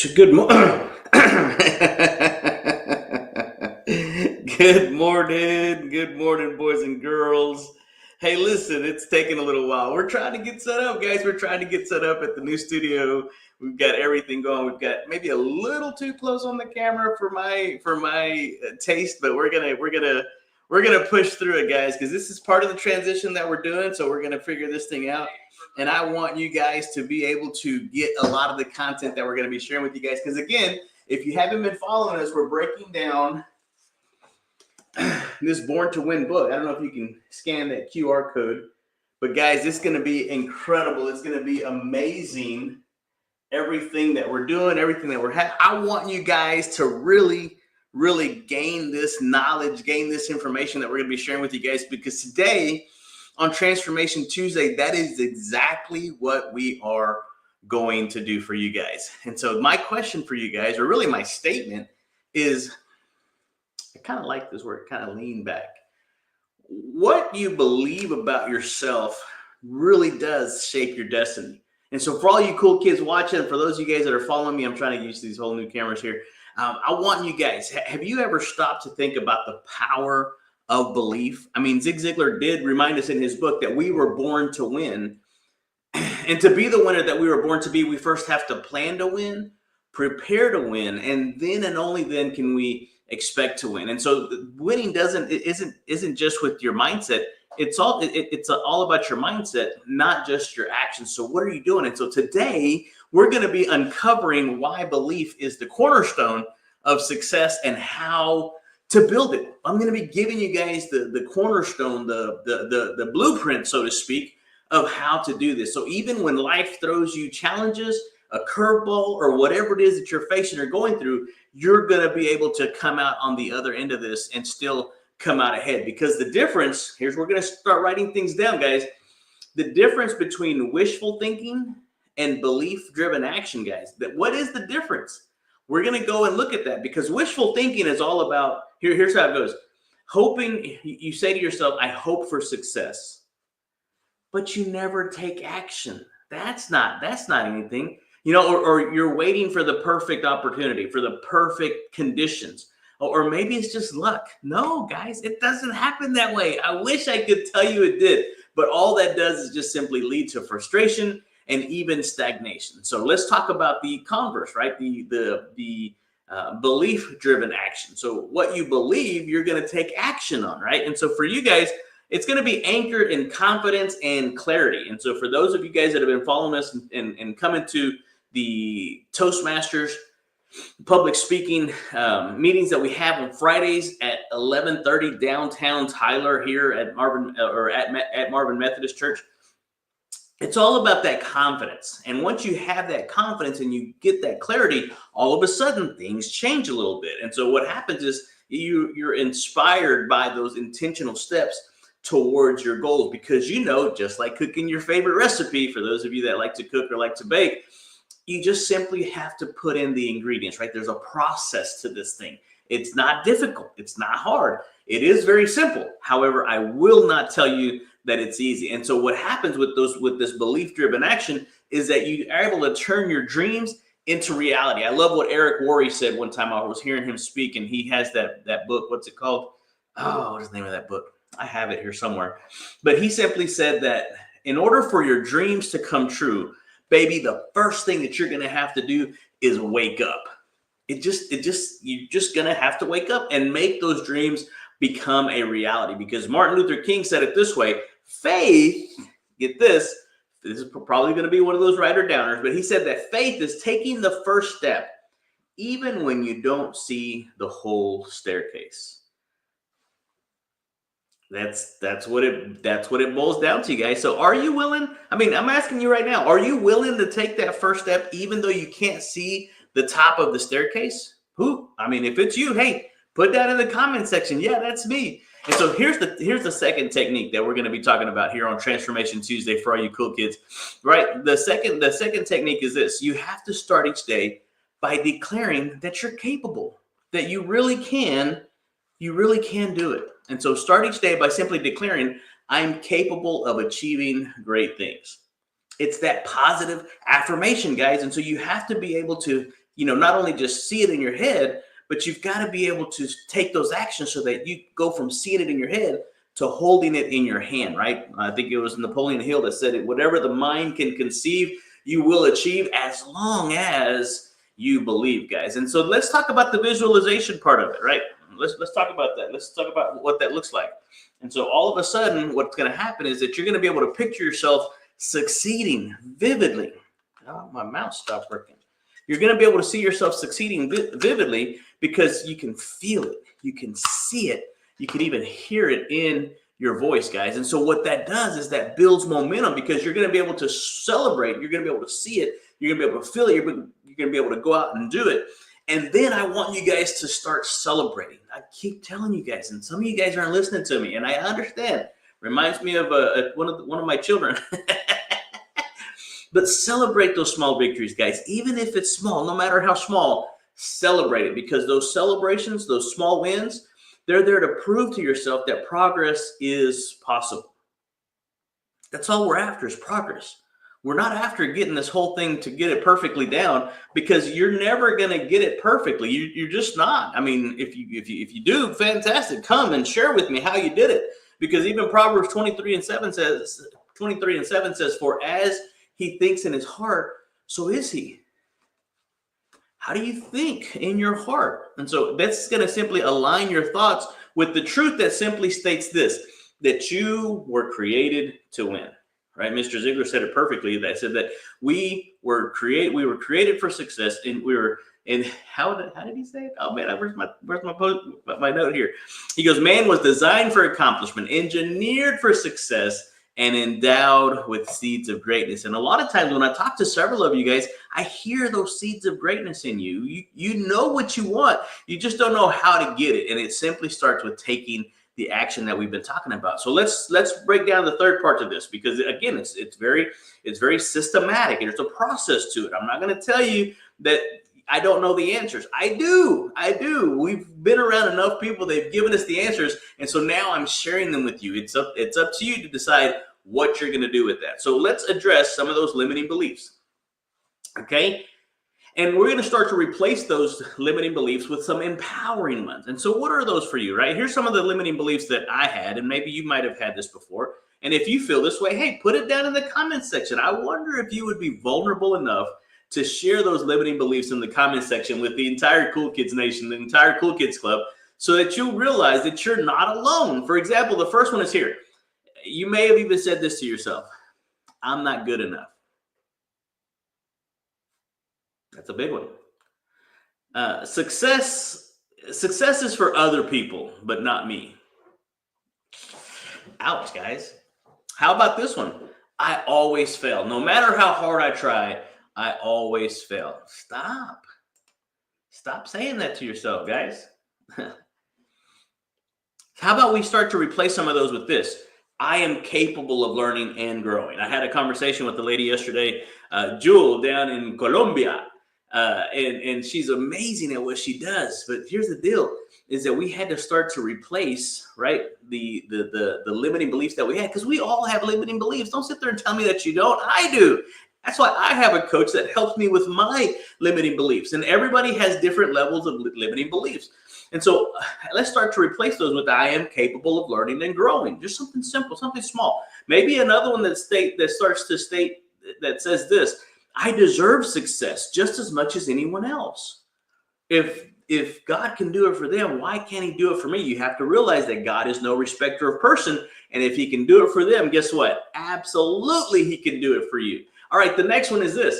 Good Good morning, boys and girls. Hey, listen, it's taking a little while. We're trying to get set up, guys. We're trying to get set up at the new studio. We've got everything going. We've got maybe a little too close on the camera for my taste, but we're gonna push through it, guys, because this is part of the transition that we're doing. So we're gonna figure this thing out. And I want you guys to be able to get a lot of the content that we're going to be sharing with you guys. Because again, if you haven't been following us, we're breaking down this Born to Win book. I don't know if you can scan that QR code, but guys, it's going to be incredible. It's going to be amazing. Everything that we're doing, everything that we're having. I want you guys to really gain this knowledge, gain this information that we're going to be sharing with you guys, because today on Transformation Tuesday, that is exactly what we are going to do for you guys. And so my question for you guys, or really my statement, is I kind of like this word, kind of lean back. What you believe about yourself really does shape your destiny. And so for all you cool kids watching, for those of you guys that are following me, I'm trying to use these whole new cameras here. I want you guys, have you ever stopped to think about the power of belief? I mean, Zig Ziglar did remind us in his book that we were born to win. And to be the winner that we were born to be, we first have to plan to win, prepare to win, and then and only then can we expect to win. And so winning isn't just with your mindset. It's all about your mindset, not just your actions. So what are you doing? And so today we're going to be uncovering why belief is the cornerstone of success and how to build it. I'm going to be giving you guys the cornerstone, the blueprint, so to speak, of how to do this. So even when life throws you challenges, a curveball, or whatever it is that you're facing or going through, you're going to be able to come out on the other end of this and still come out ahead. Because the difference, we're going to start writing things down, guys. The difference between wishful thinking and belief-driven action, guys. What is the difference? We're going to go and look at that, because wishful thinking is all about, here's how it goes. Hoping, you say to yourself, I hope for success, but you never take action. That's not anything, or you're waiting for the perfect opportunity, for the perfect conditions, or maybe it's just luck. No, guys, it doesn't happen that way. I wish I could tell you it did, but all that does is just simply lead to frustration and even stagnation. So let's talk about the converse, right? The belief-driven action. So what you believe, you're going to take action on, right? And so for you guys, it's going to be anchored in confidence and clarity. And so for those of you guys that have been following us and coming to the Toastmasters public speaking meetings that we have on Fridays at 11:30 downtown Tyler here at Marvin Methodist Church, it's all about that confidence. And once you have that confidence and you get that clarity, all of a sudden things change a little bit. And so what happens is you're inspired by those intentional steps towards your goals, because just like cooking your favorite recipe, for those of you that like to cook or like to bake, you just simply have to put in the ingredients, right? There's a process to this thing. It's not difficult. It's not hard. It is very simple. However, I will not tell you that it's easy. And so what happens with this belief-driven action is that you are able to turn your dreams into reality. I love what Eric Worre said one time. I was hearing him speak, and he has that book. What's it called? Oh, what is the name of that book? I have it here somewhere. But he simply said that in order for your dreams to come true, baby, the first thing that you're going to have to do is wake up. You're just going to have to wake up and make those dreams become a reality. Because Martin Luther King said it this way: faith, get this is probably going to be one of those writer downers, but he said that faith is taking the first step, even when you don't see the whole staircase. That's what it boils down to, guys. So are you willing? I mean, I'm asking you right now, are you willing to take that first step even though you can't see the top of the staircase? If it's you, hey, put that in the comment section. Yeah, that's me. And so here's the second technique that we're going to be talking about here on Transformation Tuesday for all you cool kids, right? The second technique is this: you have to start each day by declaring that you're capable, that you really can do it. And so start each day by simply declaring, I'm capable of achieving great things. It's that positive affirmation, guys. And so you have to be able to, not only just see it in your head, but you've got to be able to take those actions so that you go from seeing it in your head to holding it in your hand, right? I think it was Napoleon Hill that said it, whatever the mind can conceive, you will achieve as long as you believe, guys. And so let's talk about the visualization part of it, right? Let's talk about that. Let's talk about what that looks like. And so all of a sudden, what's going to happen is that you're going to be able to picture yourself succeeding vividly. Oh, my mouse stopped working. You're going to be able to see yourself succeeding vividly because you can feel it. You can see it. You can even hear it in your voice, guys. And so what that does is that builds momentum because you're going to be able to celebrate. You're going to be able to see it. You're going to be able to feel it. You're going to be able to go out and do it. And then I want you guys to start celebrating. I keep telling you guys, and some of you guys aren't listening to me, and I understand. Reminds me of one of my children. But celebrate those small victories, guys. Even if it's small, no matter how small, celebrate it. Because those celebrations, those small wins, they're there to prove to yourself that progress is possible. That's all we're after is progress. We're not after getting this whole thing to get it perfectly down because you're never going to get it perfectly. You're just not. I mean, if you do, fantastic. Come and share with me how you did it. Because even Proverbs 23:7 says, for as he thinks in his heart, so is he. How do you think in your heart? And so that's going to simply align your thoughts with the truth that simply states this, that you were created to win. Right? Mr. Ziglar said it perfectly. That said that we were created for success, and how did he say it? Oh man, where's my note here? He goes, man was designed for accomplishment, engineered for success, and endowed with seeds of greatness. And a lot of times when I talk to several of you guys, I hear those seeds of greatness in you. You know what you want. You just don't know how to get it. And it simply starts with taking the action that we've been talking about. So let's break down the third part of this, because again, it's very systematic. There's a process to it. I'm not going to tell you that I don't know the answers. I do. We've been around enough people. They've given us the answers. And so now I'm sharing them with you. It's up to you to decide what you're going to do with that. So let's address some of those limiting beliefs. Okay. And we're going to start to replace those limiting beliefs with some empowering ones. And so what are those for you, right? Here's some of the limiting beliefs that I had, and maybe you might have had this before. And if you feel this way, hey, put it down in the comments section. I wonder if you would be vulnerable enough to share those limiting beliefs in the comment section with the entire Cool Kids Nation, the entire Cool Kids Club, so that you'll realize that you're not alone. For example, the first one is here. You may have even said this to yourself. I'm not good enough. That's a big one. Success is for other people, but not me. Ouch, guys. How about this one? I always fail. No matter how hard I try, I always fail. Stop saying that to yourself, guys. How about we start to replace some of those with this? I am capable of learning and growing. I had a conversation with the lady yesterday, Jewel, down in Colombia. And she's amazing at what she does. But here's the deal, is that we had to start to replace, right, the limiting beliefs that we had, because we all have limiting beliefs. Don't sit there and tell me that you don't. I do. That's why I have a coach that helps me with my limiting beliefs. And everybody has different levels of limiting beliefs. And so let's start to replace those with I am capable of learning and growing. Just something simple, something small. Maybe another one that starts to state that says this: I deserve success just as much as anyone else. If God can do it for them, why can't he do it for me? You have to realize that God is no respecter of person. And if he can do it for them, guess what? Absolutely, he can do it for you. All right, the next one is this.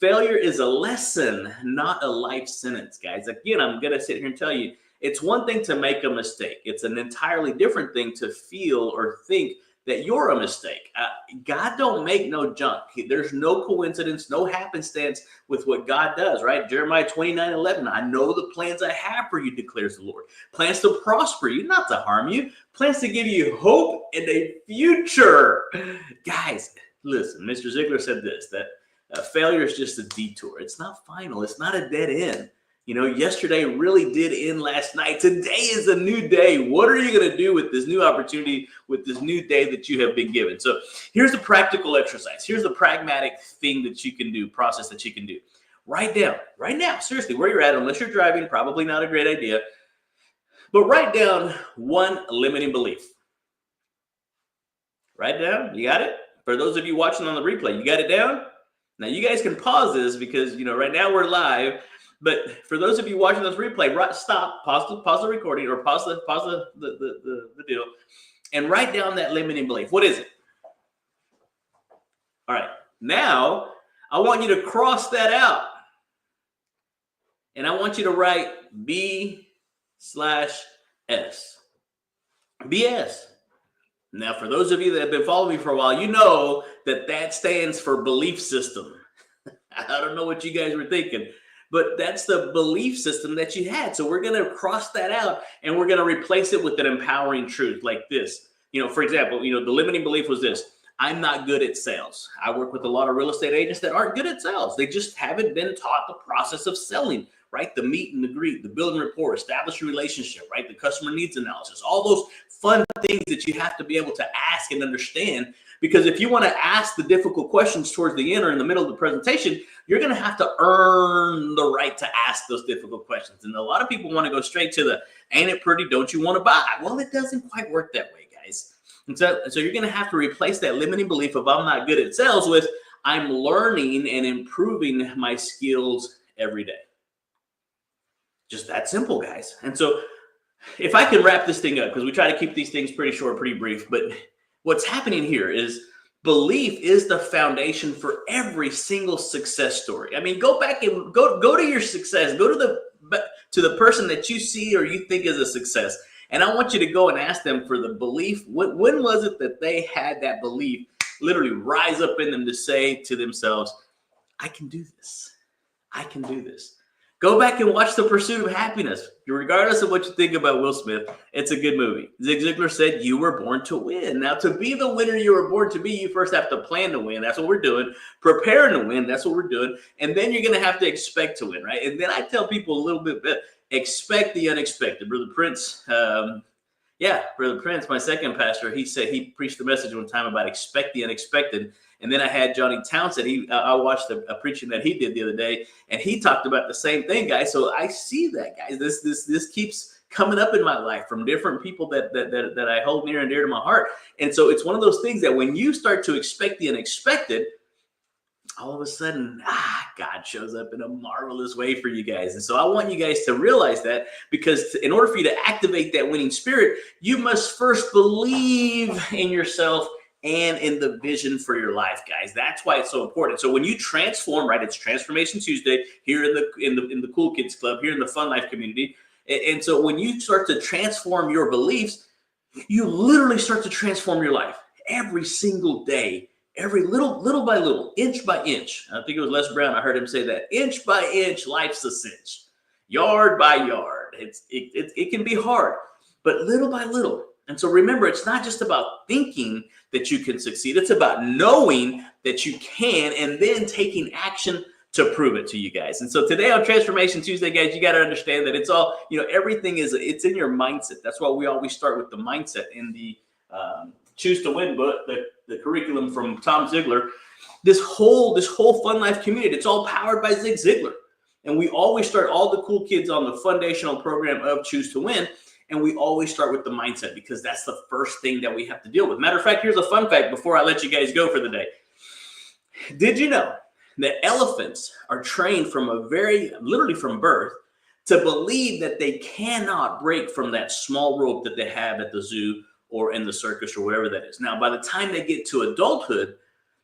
Failure is a lesson, not a life sentence, guys. Again, I'm going to sit here and tell you, it's one thing to make a mistake. It's an entirely different thing to feel or think that you're a mistake. God don't make no junk. There's no coincidence, no happenstance with what God does, right? Jeremiah 29:11. I know the plans I have for you, declares the Lord. Plans to prosper you, not to harm you. Plans to give you hope and a future. Guys, listen, Mr. Ziglar said this, that failure is just a detour. It's not final. It's not a dead end. You know, yesterday really did end last night. Today is a new day. What are you going to do with this new opportunity, with this new day that you have been given? So here's the practical exercise. Here's the pragmatic thing that you can do, process that you can do. Write down right now, seriously, where you're at, unless you're driving, probably not a great idea. But write down one limiting belief. Write it down. You got it? For those of you watching on the replay, you got it down? Now you guys can pause this because right now we're live. But for those of you watching this replay, stop, pause the recording, or pause the deal, and write down that limiting belief. What is it? All right. Now I want you to cross that out, and I want you to write B/S. BS. Now, for those of you that have been following me for a while, you know that stands for belief system. I don't know what you guys were thinking, but that's the belief system that you had. So we're going to cross that out, and we're going to replace it with an empowering truth like this. For example, the limiting belief was this: I'm not good at sales. I work with a lot of real estate agents that aren't good at sales. They just haven't been taught the process of selling, right? The meet and the greet, the building rapport, establish a relationship, right? The customer needs analysis, all those fun things that you have to be able to ask and understand. Because if you want to ask the difficult questions towards the end or in the middle of the presentation, you're going to have to earn the right to ask those difficult questions. And a lot of people want to go straight to the, ain't it pretty, don't you want to buy? Well, it doesn't quite work that way, guys. And so you're going to have to replace that limiting belief of I'm not good at sales with I'm learning and improving my skills every day. Just that simple, guys. And so if I can wrap this thing up, because we try to keep these things pretty short, pretty brief, but what's happening here is belief is the foundation for every single success story. I mean, go back and go to your success. Go to the person that you see or you think is a success. And I want you to go and ask them for the belief. When was it that they had that belief literally rise up in them to say to themselves, I can do this. I can do this. Go back and watch The Pursuit of Happiness. Regardless of what you think about Will Smith, it's a good movie. Zig Ziglar said, you were born to win. Now, to be the winner you were born to be, you first have to plan to win. That's what we're doing. Preparing to win. That's what we're doing. And then you're going to have to expect to win, right? And then I tell people a little bit, expect the unexpected. Brother Prince, Brother Prince, my second pastor, he said, he preached a message one time about expect the unexpected. And then I had Johnny Townsend. I watched a preaching that he did the other day, and he talked about the same thing, guys. So I see that, guys. This keeps coming up in my life from different people that I hold near and dear to my heart. And so it's one of those things that when you start to expect the unexpected, all of a sudden, God shows up in a marvelous way for you guys. And so I want you guys to realize that, because in order for you to activate that winning spirit, you must first believe in yourself and in the vision for your life, guys. That's why it's so important. So when you transform, right, it's Transformation Tuesday here in the Cool Kids Club, here in the Fun Life community. And so when you start to transform your beliefs, you literally start to transform your life every single day, every little by little, inch by inch. I think it was Les Brown. I heard him say that, inch by inch, life's a cinch, yard by yard. It can be hard, but little by little. And so remember, it's not just about thinking that you can succeed. It's about knowing that you can and then taking action to prove it to you guys. And so today on Transformation Tuesday, guys, you got to understand that it's all, everything it's in your mindset. That's why we always start with the mindset in the Choose to Win book, the curriculum from Tom Ziglar. This whole Fun Life community, it's all powered by Zig Ziglar. And we always start all the cool kids on the foundational program of Choose to Win. And we always start with the mindset, because that's the first thing that we have to deal with. Matter of fact, here's a fun fact before I let you guys go for the day. Did you know that elephants are trained literally from birth, to believe that they cannot break from that small rope that they have at the zoo or in the circus or wherever that is? Now, by the time they get to adulthood,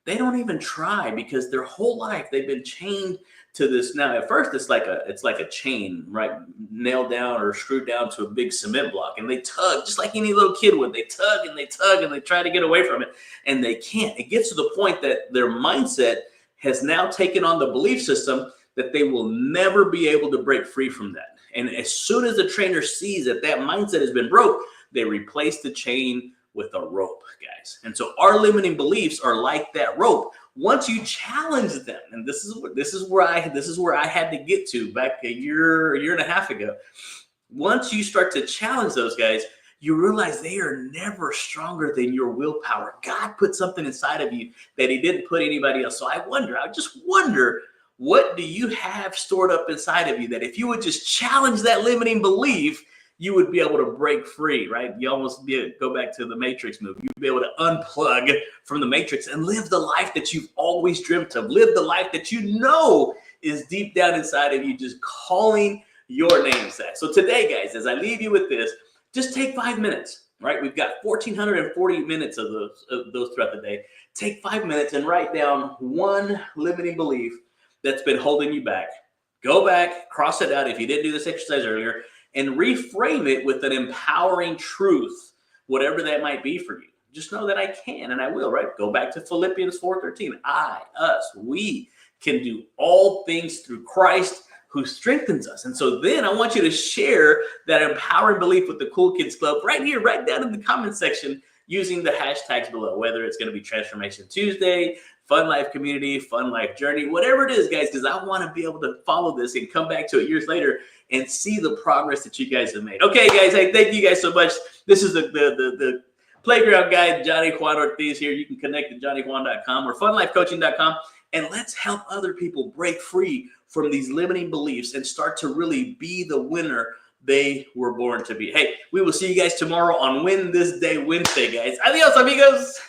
they don't even try, because their whole life they've been chained to this. Now, at first, it's like a chain, right, nailed down or screwed down to a big cement block, and they tug just like any little kid would. They tug and they tug and they try to get away from it, and they can't. It gets to the point that their mindset has now taken on the belief system that they will never be able to break free from that. And as soon as the trainer sees that mindset has been broke, they replace the chain with a rope, guys. And so our limiting beliefs are like that rope. Once you challenge them, and this is where I had to get to back a year and a half ago. Once you start to challenge those guys, you realize they are never stronger than your willpower. God put something inside of you that he didn't put anybody else. So I just wonder What do you have stored up inside of you that if you would just challenge that limiting belief, you would be able to break free, right? You almost go back to the Matrix movie. You'd be able to unplug from the Matrix and live the life that you've always dreamt of. Live the life that you know is deep down inside of you, just calling your namesake. So today, guys, as I leave you with this, just take 5 minutes, right? We've got 1,440 minutes of those throughout the day. Take 5 minutes and write down one limiting belief that's been holding you back. Go back, cross it out if you didn't do this exercise earlier, and reframe it with an empowering truth, whatever that might be for you. Just know that I can and I will, right? Go back to Philippians 4:13. I, us, we can do all things through Christ who strengthens us. And so then I want you to share that empowering belief with the Cool Kids Club right here, right down in the comment section using the hashtags below, whether it's going to be Transformation Tuesday, Fun Life Community, Fun Life Journey, whatever it is, guys, because I want to be able to follow this and come back to it years later and see the progress that you guys have made. Okay, guys, hey, thank you guys so much. This is the playground guide, Johnny Juan Ortiz here. You can connect to johnnyjuan.com or funlifecoaching.com, and let's help other people break free from these limiting beliefs and start to really be the winner they were born to be. Hey, we will see you guys tomorrow on Win This Day Wednesday, guys. Adios, amigos.